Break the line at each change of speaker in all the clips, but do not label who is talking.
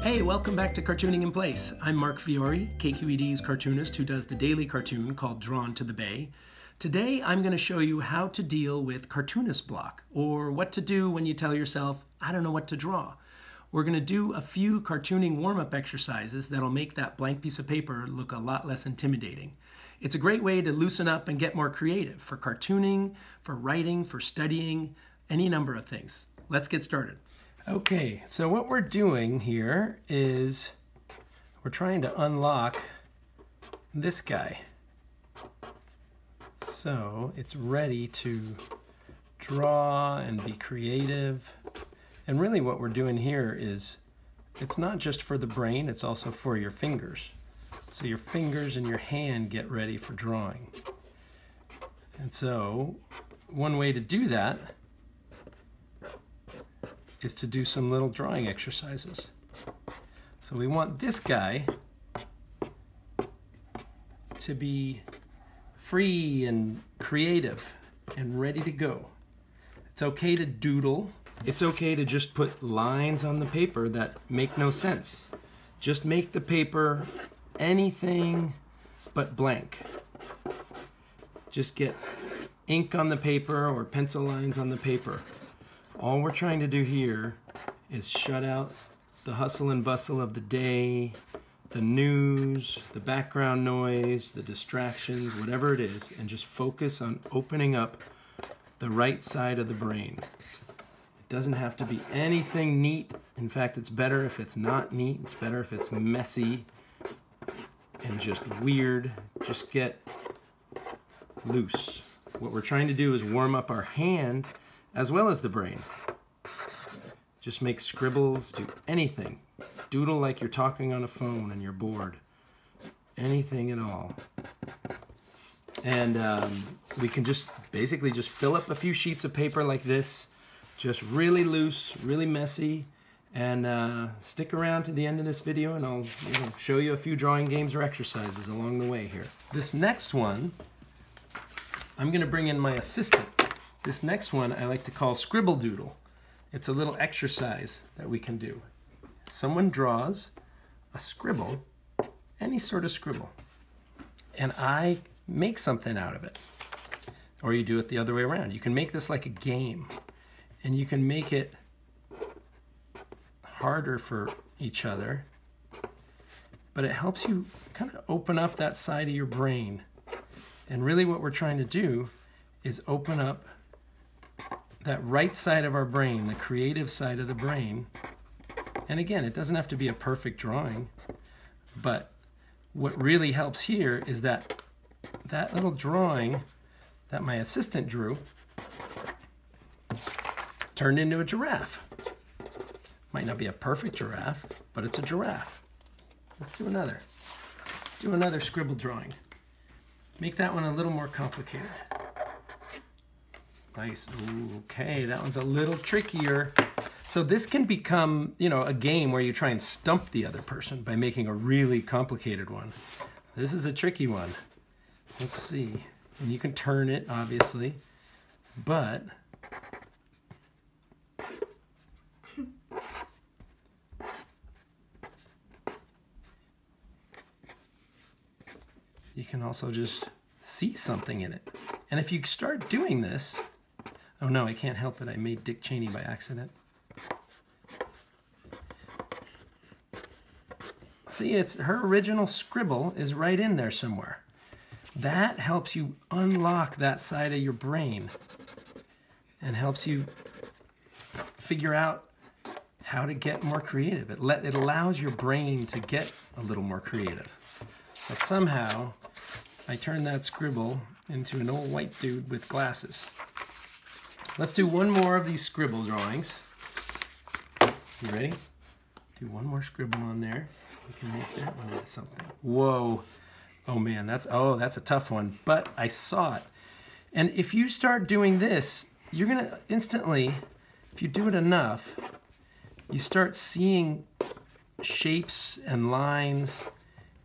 Hey, welcome back to Cartooning in Place. I'm Mark Fiore, KQED's cartoonist who does the daily cartoon called Drawn to the Bay. Today I'm going to show you how to deal with cartoonist block, or what to do when you tell yourself, I don't know what to draw. We're going to do a few cartooning warm-up exercises that'll make that blank piece of paper look a lot less intimidating. It's a great way to loosen up and get more creative for cartooning, for writing, for studying, any number of things. Let's get started. Okay, so what we're doing here is we're trying to unlock this guy. So it's ready to draw and be creative. And really what we're doing here is it's not just for the brain, it's also for your fingers. So your fingers and your hand get ready for drawing. And so one way to do that is to do some little drawing exercises. So we want this guy to be free and creative and ready to go. It's okay to doodle. It's okay to just put lines on the paper that make no sense. Just make the paper anything but blank. Just get ink on the paper or pencil lines on the paper. All we're trying to do here is shut out the hustle and bustle of the day, the news, the background noise, the distractions, whatever it is, and just focus on opening up the right side of the brain. It doesn't have to be anything neat. In fact, it's better if it's not neat. It's better if it's messy and just weird. Just get loose. What we're trying to do is warm up our hand as well as the brain. Just make scribbles, do anything. Doodle like you're talking on a phone and you're bored. Anything at all. And we can just basically just fill up a few sheets of paper like this, just really loose, really messy, and stick around to the end of this video and I'll show you a few drawing games or exercises along the way here. This next one, I'm going to bring in my assistant. This next one I like to call Scribble Doodle. It's a little exercise that we can do. Someone draws a scribble, any sort of scribble, and I make something out of it. Or you do it the other way around. You can make this like a game, and you can make it harder for each other, but it helps you kind of open up that side of your brain. And really what we're trying to do is open up that right side of our brain, the creative side of the brain. And again, it doesn't have to be a perfect drawing, but what really helps here is that little drawing that my assistant drew turned into a giraffe. Might not be a perfect giraffe, but it's a giraffe. Let's do another. Let's do another scribble drawing. Make that one a little more complicated. Nice. Ooh, okay, that one's a little trickier. So this can become, a game where you try and stump the other person by making a really complicated one. This is a tricky one. Let's see. And you can turn it, obviously, but you can also just see something in it. And if you start doing this, oh no, I can't help it. I made Dick Cheney by accident. See, her original scribble is right in there somewhere. That helps you unlock that side of your brain and helps you figure out how to get more creative. It allows your brain to get a little more creative. So somehow, I turned that scribble into an old white dude with glasses. Let's do one more of these scribble drawings. You ready? Do one more scribble on there. We can make that one into something. Whoa. Oh man, that's a tough one, but I saw it. And if you start doing this, you're gonna instantly, if you do it enough, you start seeing shapes and lines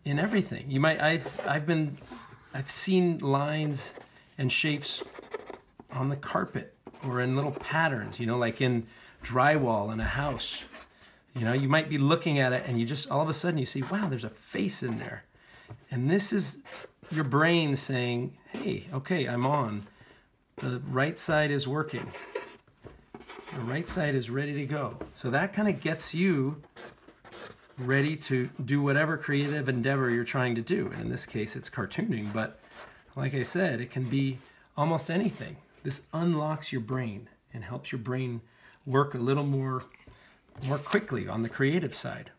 in everything. You might, I've seen lines and shapes on the carpet or in little patterns, like in drywall in a house. You know, you might be looking at it and you just, all of a sudden you see, wow, there's a face in there. And this is your brain saying, hey, okay, I'm on. The right side is working. The right side is ready to go. So that kind of gets you ready to do whatever creative endeavor you're trying to do. And in this case, it's cartooning, but like I said, it can be almost anything. This unlocks your brain and helps your brain work a little more quickly on the creative side.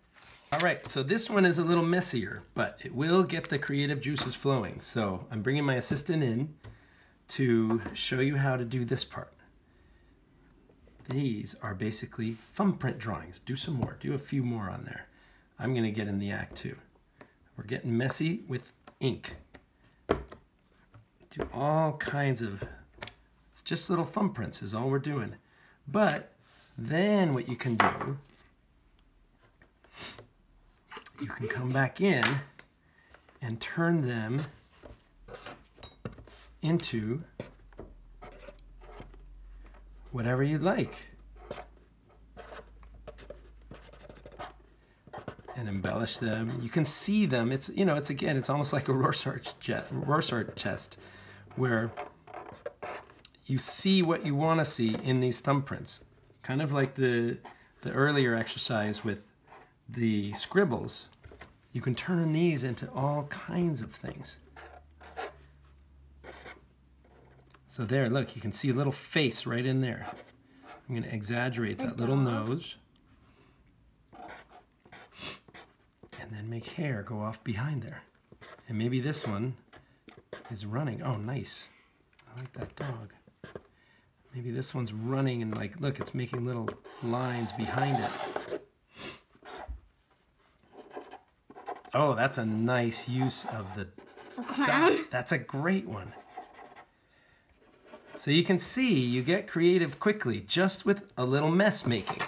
All right, so this one is a little messier, but it will get the creative juices flowing. So I'm bringing my assistant in to show you how to do this part. These are basically thumbprint drawings. Do some more, do a few more on there. I'm gonna get in the act too. We're getting messy with ink. Do all kinds of, it's just little thumbprints is all we're doing. But then what you can do, you can come back in and turn them into whatever you'd like. And embellish them. You can see them. It's, you know, it's again, it's almost like a Rorschach test where you see what you want to see in these thumbprints. Kind of like the earlier exercise with the scribbles. You can turn these into all kinds of things. So there, look, you can see a little face right in there. I'm going to exaggerate that little nose. And then make hair go off behind there. And maybe this one is running. Oh, nice. I like that dog. Maybe this one's running and like, look, it's making little lines behind it. Oh, that's a nice use of the dot. That's a great one. So you can see you get creative quickly just with a little mess making.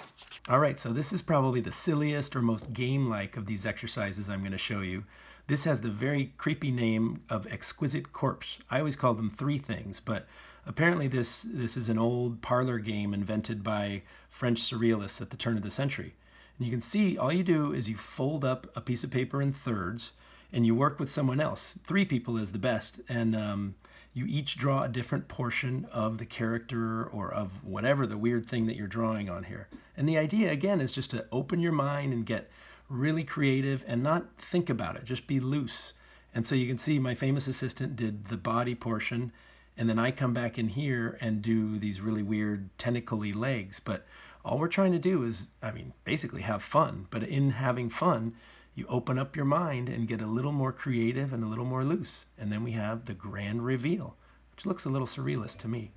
All right, so this is probably the silliest or most game-like of these exercises I'm going to show you. This has the very creepy name of Exquisite Corpse. I always call them three things, but apparently this is an old parlor game invented by French surrealists at the turn of the century. And you can see all you do is you fold up a piece of paper in thirds and you work with someone else. 3 people is the best, and you each draw a different portion of the character or of whatever the weird thing that you're drawing on here. And the idea, again, is just to open your mind and get really creative and not think about it, just be loose. And so you can see my famous assistant did the body portion, and then I come back in here and do these really weird tentacle-y legs. But all we're trying to do is, I mean, basically have fun. But in having fun, you open up your mind and get a little more creative and a little more loose. And then we have the grand reveal, which looks a little surrealist to me.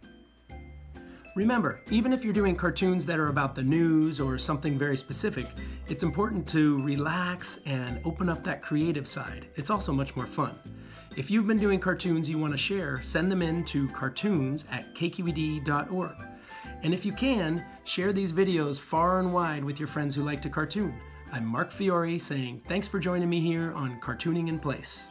Remember, even if you're doing cartoons that are about the news or something very specific, it's important to relax and open up that creative side. It's also much more fun. If you've been doing cartoons you want to share, send them in to cartoons@kqed.org. And if you can, share these videos far and wide with your friends who like to cartoon. I'm Mark Fiore saying thanks for joining me here on Cartooning in Place.